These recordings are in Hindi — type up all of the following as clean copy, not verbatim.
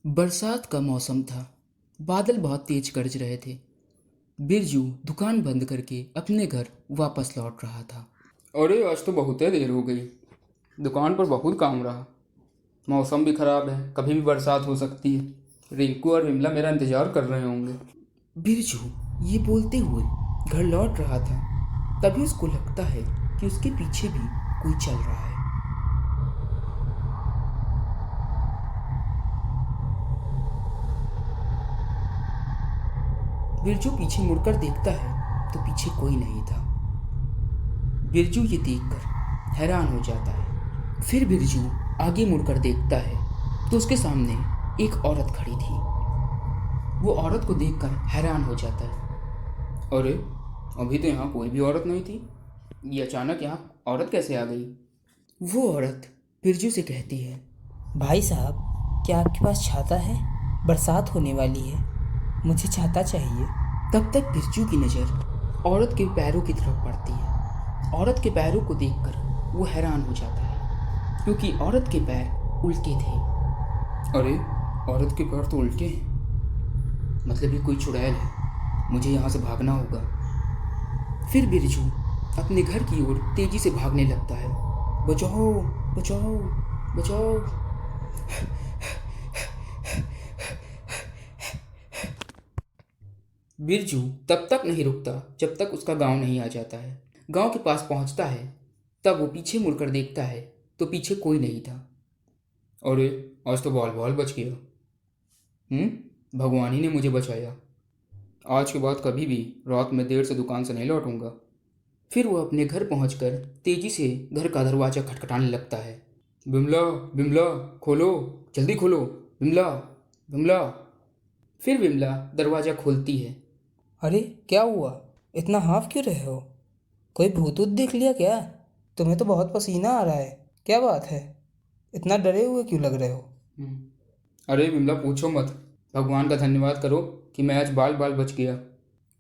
बरसात का मौसम था। बादल बहुत तेज गरज रहे थे। बिरजू दुकान बंद करके अपने घर वापस लौट रहा था। अरे आज तो बहुत ही देर हो गई। दुकान पर बहुत काम रहा। मौसम भी ख़राब है, कभी भी बरसात हो सकती है। रिंकू और विमला मेरा इंतज़ार कर रहे होंगे। बिरजू ये बोलते हुए घर लौट रहा था। तभी उसको लगता है कि उसके पीछे भी कोई चल रहा है। बिरजू पीछे मुड़कर देखता है तो पीछे कोई नहीं था। बिरजू ये देखकर हैरान हो जाता है। फिर बिरजू आगे मुड़कर देखता है तो उसके सामने एक औरत खड़ी थी। वो औरत को देखकर हैरान हो जाता है। अरे अभी तो यहाँ कोई भी औरत नहीं थी। ये अचानक यहाँ औरत कैसे आ गई? वो औरत बिरजू से कहती है, भाई साहब, क्या आपके पास छाता है? बरसात होने वाली है, मुझे छाता चाहिए। तब तक बिरजू की नज़र औरत के पैरों की तरफ पड़ती है। औरत के पैरों को देखकर वो हैरान हो जाता है क्योंकि औरत के पैर उल्टे थे। अरे औरत के पैर तो उल्टे हैं, मतलब ये कोई चुड़ैल है। मुझे यहाँ से भागना होगा। फिर बिरजू अपने घर की ओर तेजी से भागने लगता है। बचाओ बचाओ बचाओ। बिरजू तब तक नहीं रुकता जब तक उसका गांव नहीं आ जाता है। गांव के पास पहुंचता है तब वो पीछे मुड़कर देखता है तो पीछे कोई नहीं था। अरे आज तो बाल बाल बच गया। भगवान ही ने मुझे बचाया। आज के बाद कभी भी रात में देर से दुकान से नहीं लौटूंगा। फिर वो अपने घर पहुंचकर तेजी से घर का दरवाज़ा खटखटाने लगता है। बिमला बिमला खोलो, जल्दी खोलो। बिमला बिमला। फिर विमला दरवाज़ा खोलती है। अरे क्या हुआ? इतना हाँफ क्यों रहे हो? कोई भूत ऊत देख लिया क्या? तुम्हें तो बहुत पसीना आ रहा है। क्या बात है? इतना डरे हुए क्यों लग रहे हो? अरे बिमला पूछो मत। भगवान का धन्यवाद करो कि मैं आज बाल बाल बच गया।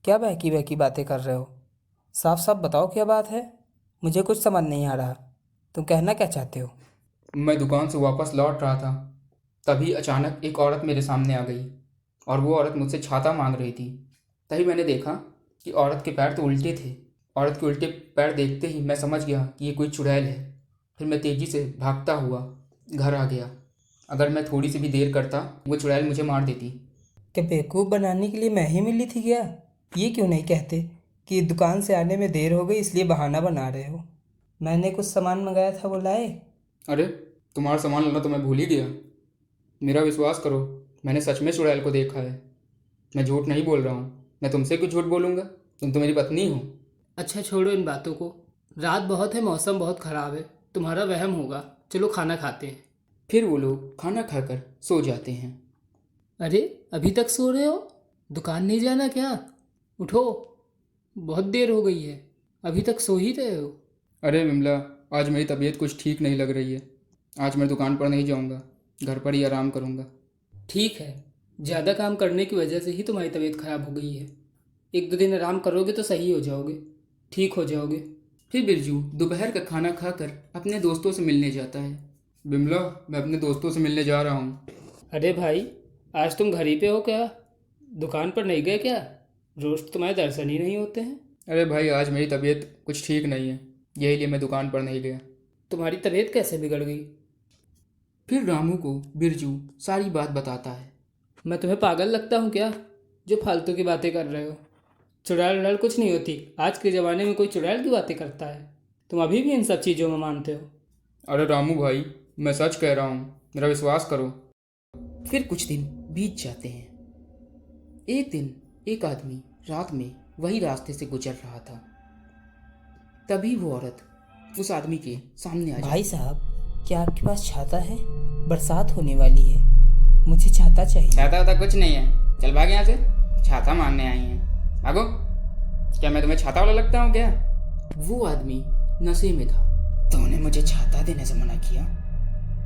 क्या बहकी बहकी बातें कर रहे हो? साफ साफ बताओ क्या बात है। मुझे कुछ समझ नहीं आ रहा। तुम कहना क्या चाहते हो? मैं दुकान से वापस लौट रहा था, तभी अचानक एक औरत मेरे सामने आ गई और वो औरत मुझसे छाता मांग रही थी। तभी मैंने देखा कि औरत के पैर तो उल्टे थे। औरत के उल्टे पैर देखते ही मैं समझ गया कि ये कोई चुड़ैल है। फिर मैं तेज़ी से भागता हुआ घर आ गया। अगर मैं थोड़ी सी भी देर करता वो चुड़ैल मुझे मार देती। क्या बेवकूफ़ बनाने के लिए मैं ही मिली थी क्या? ये क्यों नहीं कहते कि दुकान से आने में देर हो गई इसलिए बहाना बना रहे हो? मैंने कुछ सामान मंगाया था, वो लाए? अरे तुम्हारा सामान लाना तो मैं भूल ही गया। मेरा विश्वास करो, मैंने सच में चुड़ैल को देखा है। मैं झूठ नहीं बोल रहा हूँ। मैं तुमसे क्यों झूठ बोलूँगा? तुम तो मेरी पत्नी हो। अच्छा छोड़ो इन बातों को। रात बहुत है, मौसम बहुत ख़राब है, तुम्हारा वहम होगा। चलो खाना खाते हैं। फिर वो लोग खाना खाकर सो जाते हैं। अरे अभी तक सो रहे हो? दुकान नहीं जाना क्या? उठो, बहुत देर हो गई है, अभी तक सो ही रहे हो। अरे विमला, आज मेरी तबीयत कुछ ठीक नहीं लग रही है। आज मैं दुकान पर नहीं जाऊँगा, घर पर ही आराम करूँगा। ठीक है, ज़्यादा काम करने की वजह से ही तुम्हारी तबीयत ख़राब हो गई है। एक दो दिन आराम करोगे तो सही हो जाओगे, ठीक हो जाओगे। फिर बिरजू दोपहर का खाना खाकर अपने दोस्तों से मिलने जाता है। बिमला, मैं अपने दोस्तों से मिलने जा रहा हूँ। अरे भाई, आज तुम घर ही पे हो क्या? दुकान पर नहीं गए क्या? रोज़ तो तुम्हारे दर्शन ही नहीं होते हैं। अरे भाई, आज मेरी तबीयत कुछ ठीक नहीं है, यही लिए मैं दुकान पर नहीं गया। तुम्हारी तबीयत कैसे बिगड़ गई? फिर रामू को बिरजू सारी बात बताता है। मैं तुम्हें पागल लगता हूँ क्या, जो फालतू की बातें कर रहे हो? चुड़ैल उड़ैल कुछ नहीं होती। आज के ज़माने में कोई चुड़ैल की बातें करता है? तुम अभी भी इन सब चीज़ों में मानते हो? अरे रामू भाई, मैं सच कह रहा हूँ, मेरा विश्वास करो। फिर कुछ दिन बीत जाते हैं। एक दिन एक आदमी रात में वही रास्ते से गुजर रहा था। तभी वो औरत उस आदमी के सामने आ जाती भाई साहब, क्या आपके पास छाता है? बरसात होने वाली है, मुझे छाता चाहिए। छाता वाता कुछ नहीं है, चल भाग यहाँ से। छाता मांगने आई हैं, भागो। क्या मैं तुम्हें छाता वाला लगता हूँ क्या? वो आदमी नशे में था। तूने मुझे छाता देने से मना किया?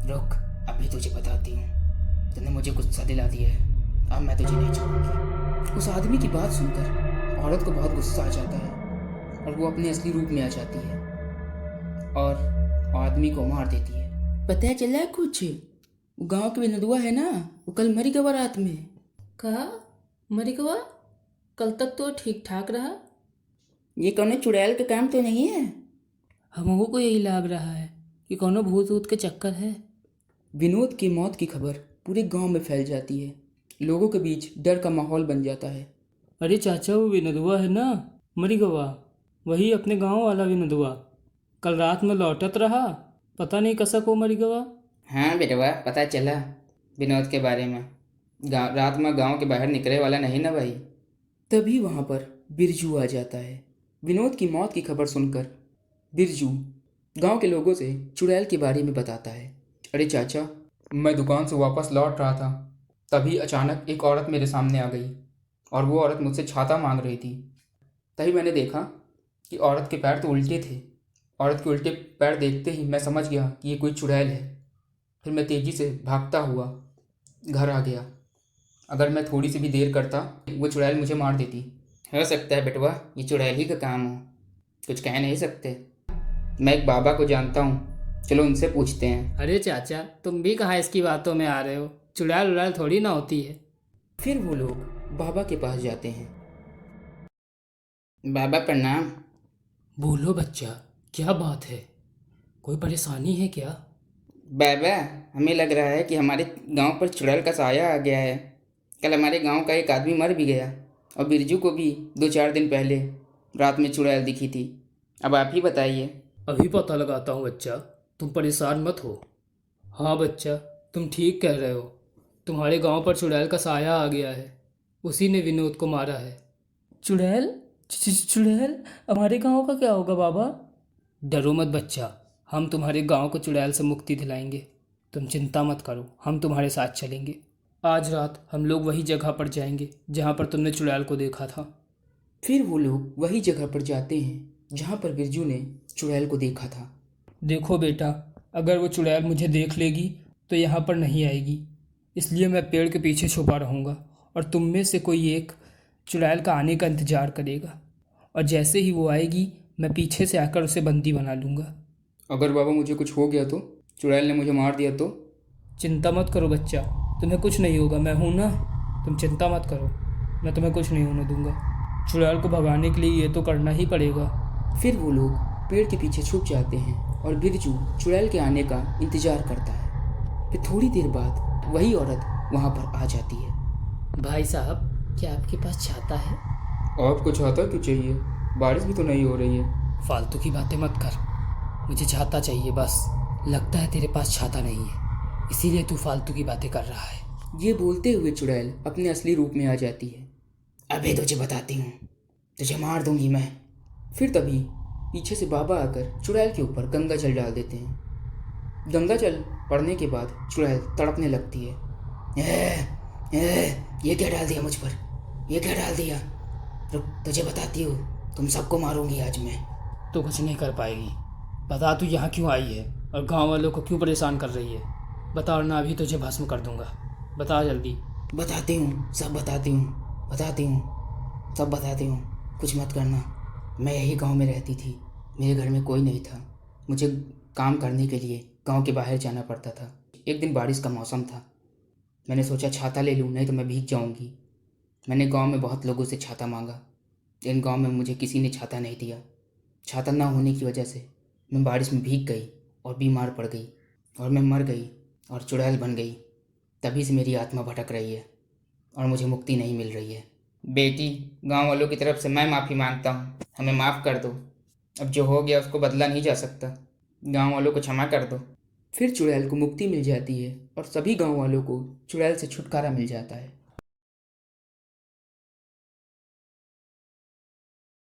रुक, अभी तुझे बताती हूँ। तूने मुझे गुस्सा दिला दिया है, अब मैं तुझे नहीं छोड़ूंगी। उस आदमी की बात सुनकर औरत को बहुत गुस्सा आ जाता है और वो अपने असली रूप में आ जाती है और आदमी को मार देती है। पता चला कुछ? वो गांव के विनोदुआ है ना, वो कल मरी गवा रात में। कहा मरी गवा? कल तक तो ठीक ठाक रहा। ये कौन चुड़ैल का काम तो नहीं है? हमको को यही लग रहा है कि कोनो भूत ऊत के चक्कर है। विनोद की मौत की खबर पूरे गांव में फैल जाती है। लोगों के बीच डर का माहौल बन जाता है। अरे चाचा, वो विनोदुआ है ना, मरी गवा, वही अपने गांव वाला विनोदुआ। कल रात में लौटत रहा, पता नहीं कसा को मरी गवा। हाँ बेटवा, पता चला विनोद के बारे में। रात में गांव के बाहर निकले वाला नहीं ना भाई। तभी वहां पर बिरजू आ जाता है। विनोद की मौत की खबर सुनकर बिरजू गांव के लोगों से चुड़ैल के बारे में बताता है। अरे चाचा, मैं दुकान से वापस लौट रहा था, तभी अचानक एक औरत मेरे सामने आ गई और वो औरत मुझसे छाता मांग रही थी। तभी मैंने देखा कि औरत के पैर तो उल्टे थे। औरत के उल्टे पैर देखते ही मैं समझ गया कि ये कोई चुड़ैल है। फिर मैं तेज़ी से भागता हुआ घर आ गया। अगर मैं थोड़ी सी भी देर करता वो चुड़ैल मुझे मार देती। हो सकता है बेटवा ये चुड़ैल ही का काम हो, कुछ कह नहीं सकते। मैं एक बाबा को जानता हूँ, चलो उनसे पूछते हैं। अरे चाचा, तुम भी कहाँ इसकी बातों में आ रहे हो? चुड़ैल उड़ैल थोड़ी ना होती है। फिर वो लोग बाबा के पास जाते हैं। बाबा प्रणाम। बोलो बच्चा, क्या बात है? कोई परेशानी है क्या? बाबा, हमें लग रहा है कि हमारे गांव पर चुड़ैल का साया आ गया है। कल हमारे गांव का एक आदमी मर भी गया और बिरजू को भी 2-4 दिन पहले रात में चुड़ैल दिखी थी। अब आप ही बताइए। अभी पता लगाता हूँ बच्चा, तुम परेशान मत हो। हाँ बच्चा, तुम ठीक कह रहे हो। तुम्हारे गांव पर चुड़ैल का साया आ गया है, उसी ने विनोद को मारा है। चुड़ैल? चुड़ैल? हमारे गांव का क्या होगा बाबा? डरो मत बच्चा, हम तुम्हारे गांव को चुड़ैल से मुक्ति दिलाएंगे। तुम चिंता मत करो, हम तुम्हारे साथ चलेंगे। आज रात हम लोग वही जगह पर जाएंगे जहाँ पर तुमने चुड़ैल को देखा था। फिर वो लोग वही जगह पर जाते हैं जहाँ पर बिरजू ने चुड़ैल को देखा था। देखो बेटा, अगर वो चुड़ैल मुझे देख लेगी तो यहाँ पर नहीं आएगी, इसलिए मैं पेड़ के पीछे छुपा रहूँगा और तुम में से कोई एक चुड़ैल का आने का इंतज़ार करेगा, और जैसे ही वो आएगी मैं पीछे से आकर उसे बंदी बना लूँगा। अगर बाबा मुझे कुछ हो गया तो, चुड़ैल ने मुझे मार दिया तो? चिंता मत करो बच्चा, तुम्हें कुछ नहीं होगा, मैं हूँ ना। तुम चिंता मत करो, मैं तुम्हें कुछ नहीं होने दूँगा। चुड़ैल को भगाने के लिए ये तो करना ही पड़ेगा। फिर वो लोग पेड़ के पीछे छुप जाते हैं और बिरजू चुड़ैल के आने का इंतजार करता है। फिर थोड़ी देर बाद वही औरत वहाँ पर आ जाती है। भाई साहब, क्या आपके पास छाता है? आपको छाता क्यों चाहिए? बारिश भी तो नहीं हो रही है। फालतू की बातें मत कर, मुझे छाता चाहिए बस। लगता है तेरे पास छाता नहीं है, इसीलिए तू फालतू की बातें कर रहा है। ये बोलते हुए चुड़ैल अपने असली रूप में आ जाती है। अबे तुझे बताती हूँ, तुझे मार दूंगी मैं। फिर तभी पीछे से बाबा आकर चुड़ैल के ऊपर गंगा जल डाल देते हैं। गंगा जल पड़ने के बाद चुड़ैल तड़पने लगती है। ये क्या डाल दिया मुझ पर, ये क्या डाल दिया? रुक, तुझे बताती हूँ, तुम सबको मारूंगी आज मैं। तो कुछ नहीं कर पाएगी। बता तू यहाँ क्यों आई है और गांव वालों को क्यों परेशान कर रही है? बता वरना अभी तुझे भस्म कर दूंगा। बता जल्दी। बताती हूँ, सब बताती हूँ, बताती हूँ, सब बताती हूँ, कुछ मत करना। मैं यही गांव में रहती थी, मेरे घर में कोई नहीं था। मुझे काम करने के लिए गांव के बाहर जाना पड़ता था। एक दिन बारिश का मौसम था, मैंने सोचा छाता ले लूँ, नहीं तो मैं भीग जाऊँगी। मैंने गांव में बहुत लोगों से छाता मांगा, लेकिन गांव में मुझे किसी ने छाता नहीं दिया। छाता ना होने की वजह से मैं बारिश में भीग गई और बीमार पड़ गई और मैं मर गई और चुड़ैल बन गई। तभी से मेरी आत्मा भटक रही है और मुझे मुक्ति नहीं मिल रही है। बेटी, गांव वालों की तरफ से मैं माफ़ी मांगता हूँ, हमें माफ़ कर दो। अब जो हो गया उसको बदला नहीं जा सकता, गांव वालों को क्षमा कर दो। फिर चुड़ैल को मुक्ति मिल जाती है और सभी गांव वालों को चुड़ैल से छुटकारा मिल जाता है।